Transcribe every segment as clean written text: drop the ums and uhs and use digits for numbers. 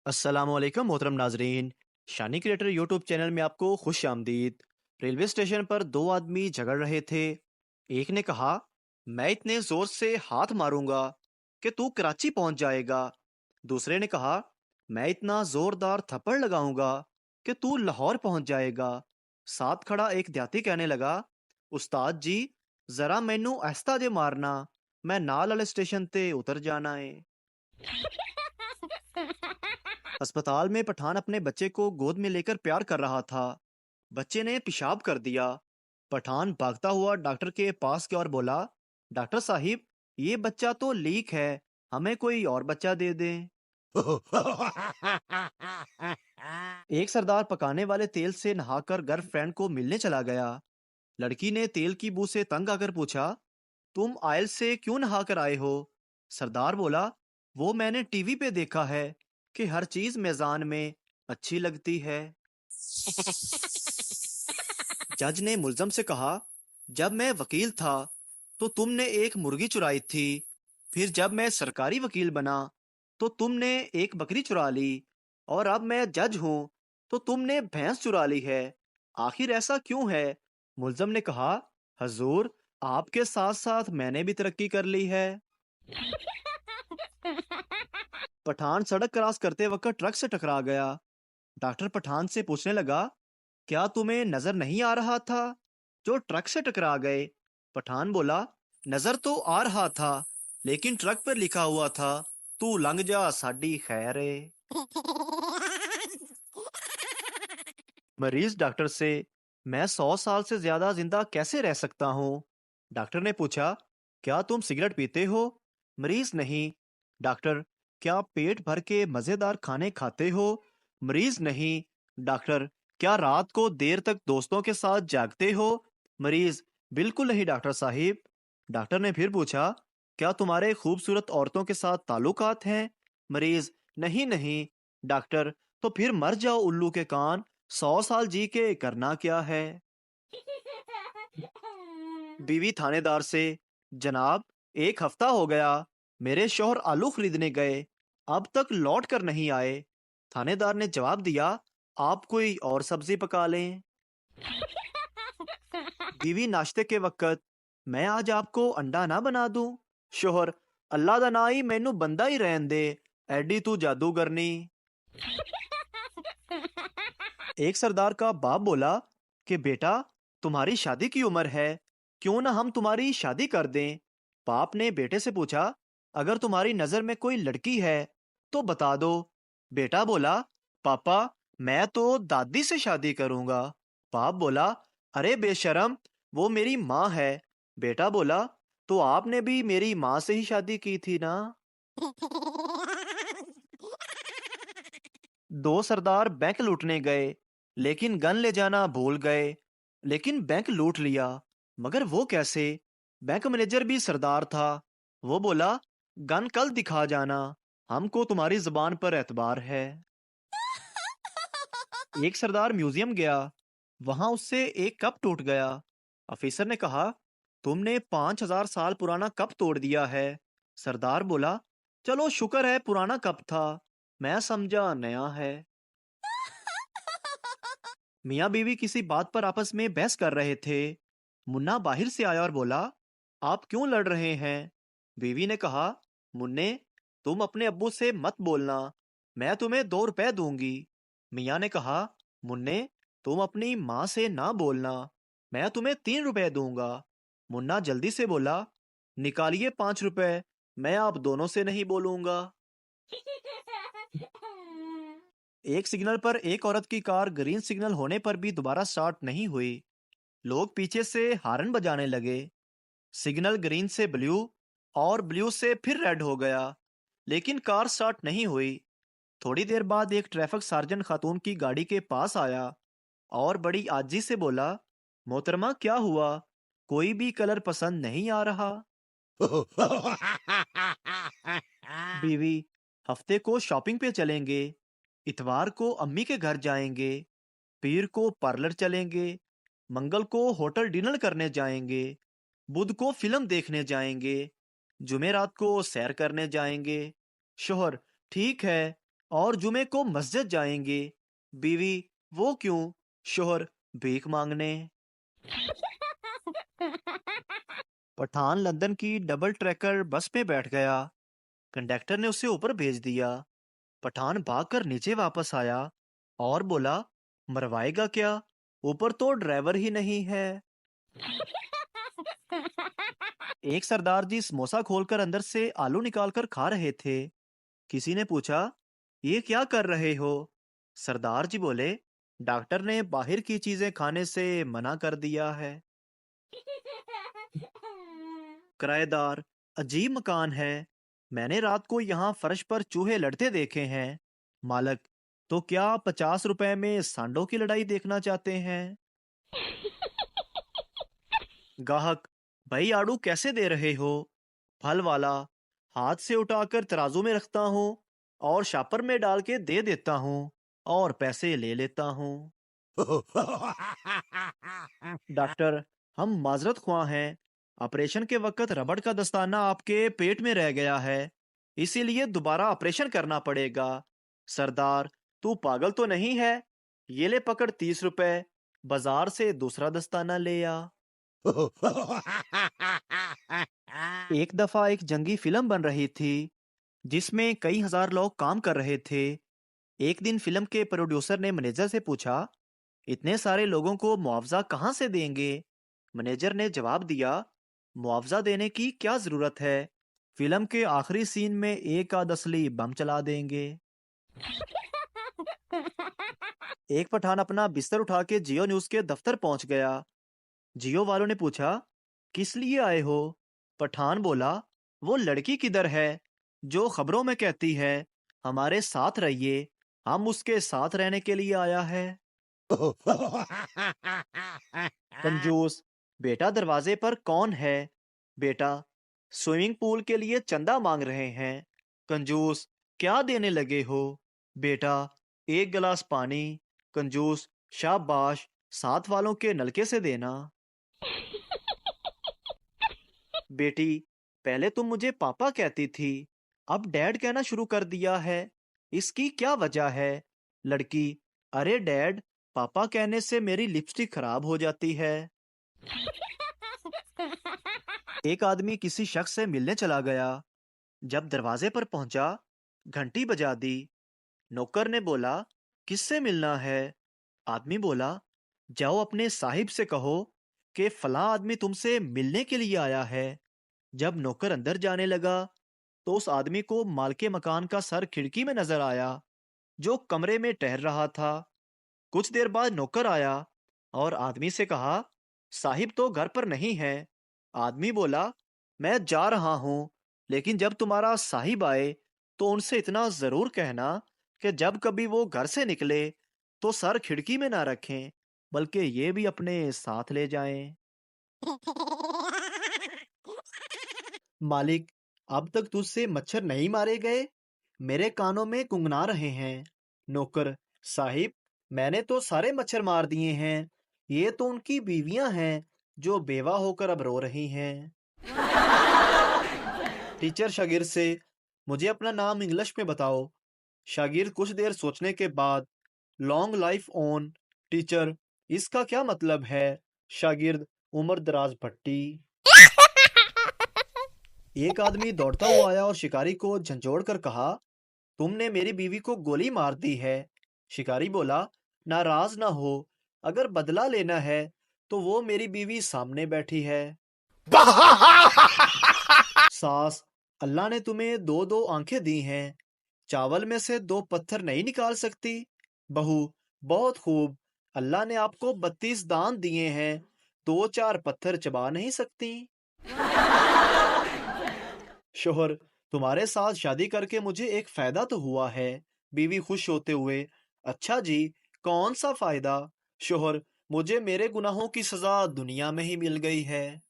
अस्सलामुअलैकुम मोहतरम नाजरीन। शानी क्रिएटर यूट्यूब चैनल में आपको खुश आमदीद। रेलवे स्टेशन पर दो आदमी झगड़ रहे थे। एक ने कहा, मैं इतने जोर से हाथ मारूंगा कि तू कराची पहुंच जाएगा। दूसरे ने कहा, मैं इतना जोरदार थप्पड़ लगाऊंगा कि तू लाहौर पहुंच जाएगा। साथ खड़ा एक देहाती कहने लगा, उस्ताद जी, जरा मैनू आहिस्ता जे मारना, मैं नाल वाले स्टेशन ते उतर जाना है। अस्पताल में पठान अपने बच्चे को गोद में लेकर प्यार कर रहा था। बच्चे ने पेशाब कर दिया। पठान भागता हुआ डॉक्टर के पास गया और बोला, डॉक्टर साहिब, ये बच्चा तो लीक है, हमें कोई और बच्चा दे दें। एक सरदार पकाने वाले तेल से नहाकर गर्लफ्रेंड को मिलने चला गया। लड़की ने तेल की बू से तंग आकर पूछा, तुम आयल से क्यों नहाकर आए हो? सरदार बोला, वो मैंने टीवी पे देखा है कि हर चीज मेजान में अच्छी लगती है। जज ने मुल्जम से कहा, जब मैं वकील था तो तुमने एक मुर्गी चुराई थी। फिर जब मैं सरकारी वकील बना तो तुमने एक बकरी चुरा ली। और अब मैं जज हूं तो तुमने भैंस चुरा ली है। आखिर ऐसा क्यों है? मुल्जम ने कहा, हजूर, आपके साथ साथ मैंने भी तरक्की कर ली है। पठान सड़क क्रॉस करते वक्त ट्रक से टकरा गया। डॉक्टर पठान से पूछने लगा, क्या तुम्हें नजर नहीं आ रहा था जो ट्रक से टकरा गए? पठान बोला, नजर तो आ रहा था, लेकिन ट्रक पर लिखा हुआ था, तू लंघ जा साडी खैर है। मरीज डॉक्टर से, मैं 100 साल से ज्यादा जिंदा कैसे रह सकता हूँ? डॉक्टर ने पूछा, क्या तुम सिगरेट पीते हो? मरीज, नहीं। डॉक्टर, क्या पेट भर के मजेदार खाने खाते हो? मरीज, नहीं। डॉक्टर, क्या रात को देर तक दोस्तों के साथ जागते हो? मरीज, बिल्कुल नहीं डॉक्टर साहिब। डॉक्टर ने फिर पूछा, क्या तुम्हारे खूबसूरत औरतों के साथ ताल्लुकात हैं? मरीज, नहीं नहीं। डॉक्टर, तो फिर मर जाओ उल्लू के कान, 100 साल जी के करना क्या है? बीवी थानेदार से, जनाब, एक हफ्ता हो गया, मेरे शौहर आलू खरीदने गए, अब तक लौट कर नहीं आए। थानेदार ने जवाब दिया, आप कोई और सब्जी पका लें। बीवी नाश्ते के वक्त, मैं आज आपको अंडा ना बना दूं? शोहर, अल्लाह दा ना ही मैनू बंदा ही रहन दे, एडी तू जादूगरनी। एक सरदार का बाप बोला कि बेटा, तुम्हारी शादी की उम्र है, क्यों ना हम तुम्हारी शादी कर दें। बाप ने बेटे से पूछा, अगर तुम्हारी नजर में कोई लड़की है तो बता दो। बेटा बोला, पापा, मैं तो दादी से शादी करूंगा। बाप बोला, अरे बेशरम, वो मेरी माँ है। बेटा बोला, तो आपने भी मेरी माँ से ही शादी की थी ना? दो सरदार बैंक लूटने गए, लेकिन गन ले जाना भूल गए। लेकिन बैंक लूट लिया, मगर वो कैसे? बैंक मैनेजर भी सरदार था। वो बोला, गन कल दिखा जाना, हमको तुम्हारी जुबान पर एतबार है। एक सरदार म्यूजियम गया, वहां उससे एक कप टूट गया। ऑफिसर ने कहा, तुमने 5,000 साल पुराना कप तोड़ दिया है। सरदार बोला, चलो शुक्र है पुराना कप था, मैं समझा नया है। मियाँ बीवी किसी बात पर आपस में बहस कर रहे थे। मुन्ना बाहर से आया और बोला, आप क्यों लड़ रहे हैं? बीवी ने कहा, मुन्ने, तुम अपने अब्बू से मत बोलना, मैं तुम्हें 2 रुपए दूंगी। मियाँ ने कहा, मुन्ने, तुम अपनी माँ से ना बोलना, मैं तुम्हें 3 रुपए दूंगा। मुन्ना जल्दी से बोला, निकालिए 5 रुपए, मैं आप दोनों से नहीं बोलूंगा। एक सिग्नल पर एक औरत की कार ग्रीन सिग्नल होने पर भी दोबारा स्टार्ट नहीं हुई। लोग पीछे से हार्न बजाने लगे। सिग्नल ग्रीन से ब्लू और ब्लू से फिर रेड हो गया, लेकिन कार स्टार्ट नहीं हुई। थोड़ी देर बाद एक ट्रैफिक सार्जन खातून की गाड़ी के पास आया और बड़ी आजी से बोला, मोहतरमा, क्या हुआ? कोई भी कलर पसंद नहीं आ रहा? बीवी, हफ्ते को शॉपिंग पे चलेंगे, इतवार को अम्मी के घर जाएंगे, पीर को पार्लर चलेंगे, मंगल को होटल डिनर करने जाएंगे, बुध को फिल्म देखने जाएंगे, जुमेरात को सैर करने जाएंगे। शोहर, ठीक है, और जुमे को मस्जिद जाएंगे। बीवी, वो क्यों? शोहर, भीख मांगने। पठान लंदन की डबल ट्रैकर बस में बैठ गया। कंडक्टर ने उसे ऊपर भेज दिया। पठान भागकर नीचे वापस आया और बोला, मरवाएगा क्या? ऊपर तो ड्राइवर ही नहीं है। एक सरदार जी समोसा खोलकर अंदर से आलू निकालकर खा रहे थे। किसी ने पूछा, ये क्या कर रहे हो? सरदार जी बोले, डॉक्टर ने बाहर की चीजें खाने से मना कर दिया है। किराएदार, अजीब मकान है। मैंने रात को यहाँ फर्श पर चूहे लड़ते देखे हैं। मालक, तो क्या 50 रुपए में सांडों की लड़ाई देखना चाहते हैं? गाहक, भाई आड़ू कैसे दे रहे हो? फल वाला, हाथ से उठाकर तराजू में रखता हूँ और शापर में डाल के दे देता हूँ और पैसे ले लेता हूँ। डॉक्टर, हम माजरत ख्वाह हैं। ऑपरेशन के वक्त रबड़ का दस्ताना आपके पेट में रह गया है, इसीलिए दोबारा ऑपरेशन करना पड़ेगा। सरदार, तू पागल तो नहीं है? ये ले पकड़ 30 रुपए, बाजार से दूसरा दस्ताना ले आ। एक दफा एक जंगी फिल्म बन रही थी जिसमें कई हजार लोग काम कर रहे थे। एक दिन फिल्म के प्रोड्यूसर ने मैनेजर से पूछा, इतने सारे लोगों को मुआवजा कहाँ से देंगे? मैनेजर ने जवाब दिया, मुआवजा देने की क्या जरूरत है? फिल्म के आखिरी सीन में एक आध असली बम चला देंगे। एक पठान अपना बिस्तर उठा के जियो न्यूज के दफ्तर पहुंच गया। जियो वालों ने पूछा, किस लिए आए हो? पठान बोला, वो लड़की किधर है जो खबरों में कहती है हमारे साथ रहिए? हम उसके साथ रहने के लिए आया है। कंजूस, बेटा दरवाजे पर कौन है? बेटा, स्विमिंग पूल के लिए चंदा मांग रहे हैं। कंजूस, क्या देने लगे हो? बेटा, एक गिलास पानी। कंजूस, शाबाश, साथ वालों के नलके से देना। बेटी, पहले तुम मुझे पापा कहती थी, अब डैड कहना शुरू कर दिया है, इसकी क्या वजह है? लड़की, अरे डैड, पापा कहने से मेरी लिपस्टिक खराब हो जाती है। एक आदमी किसी शख्स से मिलने चला गया। जब दरवाजे पर पहुंचा, घंटी बजा दी। नौकर ने बोला, किससे मिलना है? आदमी बोला, जाओ अपने साहिब से कहो कि फलां आदमी तुमसे मिलने के लिए आया है। जब नौकर अंदर जाने लगा तो उस आदमी को मालके मकान का सर खिड़की में नजर आया, जो कमरे में टहल रहा था। कुछ देर बाद नौकर आया और आदमी से कहा, साहिब तो घर पर नहीं है। आदमी बोला, मैं जा रहा हूं, लेकिन जब तुम्हारा साहिब आए तो उनसे इतना जरूर कहना कि जब कभी वो घर से निकले तो सर खिड़की में ना रखें, बल्कि ये भी अपने साथ ले जाएं। मालिक, अब तक तुझसे मच्छर नहीं मारे गए? मेरे कानों में गुनगुना रहे हैं। नौकर, साहिब, मैंने तो सारे मच्छर मार दिए हैं। ये तो उनकी बीवियां हैं जो बेवा होकर अब रो रही हैं। टीचर शागिर्द से, मुझे अपना नाम इंग्लिश में बताओ। शागिर्द कुछ देर सोचने के बाद, लॉन्ग लाइफ ऑन। टीचर, इसका क्या मतलब है? शागिर्द, उम्र दराज भट्टी। एक आदमी दौड़ता हुआ आया और शिकारी को झंझोड़ कर कहा, तुमने मेरी बीवी को गोली मार दी है। शिकारी बोला, नाराज ना हो, अगर बदला लेना है तो वो मेरी बीवी सामने बैठी है। सास, अल्लाह ने तुम्हें दो दो आंखें दी हैं, चावल में से दो पत्थर नहीं निकाल सकती? बहू, बहुत खूब, अल्लाह ने आपको 32 दांत दिए हैं, दो चार पत्थर चबा नहीं सकती? शोहर, तुम्हारे साथ शादी करके मुझे एक फायदा तो हुआ है। बीवी खुश होते हुए, अच्छा जी, कौन सा फायदा? शोहर, मुझे मेरे गुनाहों की सजा दुनिया में ही मिल गई है।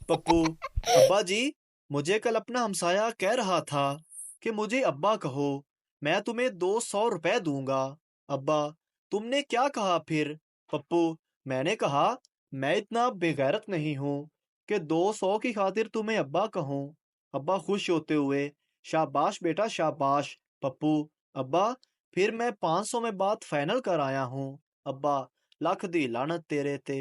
पप्पू, अब्बा जी, मुझे कल अपना हमसाया कह रहा था कि मुझे अब्बा कहो, मैं तुम्हें 200 रुपए दूंगा। अब्बा, तुमने क्या कहा फिर? पप्पू, मैंने कहा, मैं इतना बेगैरत नहीं हूँ कि 200 की खातिर तुम्हें अब्बा कहूँ। अब्बा खुश होते हुए, शाबाश बेटा शाबाश। पप्पू, अब्बा, फिर मैं 500 में बात फाइनल कर आया हूँ। अब्बा, लख दी लानत तेरे ते।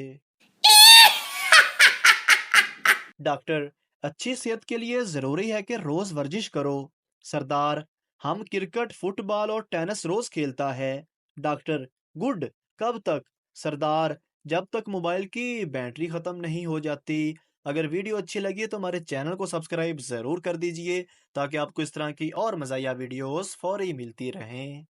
डॉक्टर, अच्छी सेहत के लिए जरूरी है कि रोज वर्जिश करो। सरदार, हम क्रिकेट, फुटबॉल और टेनिस रोज खेलता है। Doctor, good. कब तक? सरदार, जब तक मोबाइल की बैटरी खत्म नहीं हो जाती। अगर वीडियो अच्छी लगी तो हमारे चैनल को सब्सक्राइब जरूर कर दीजिए ताकि आपको इस तरह की और मज़ाहिया वीडियोस फौरी मिलती रहें।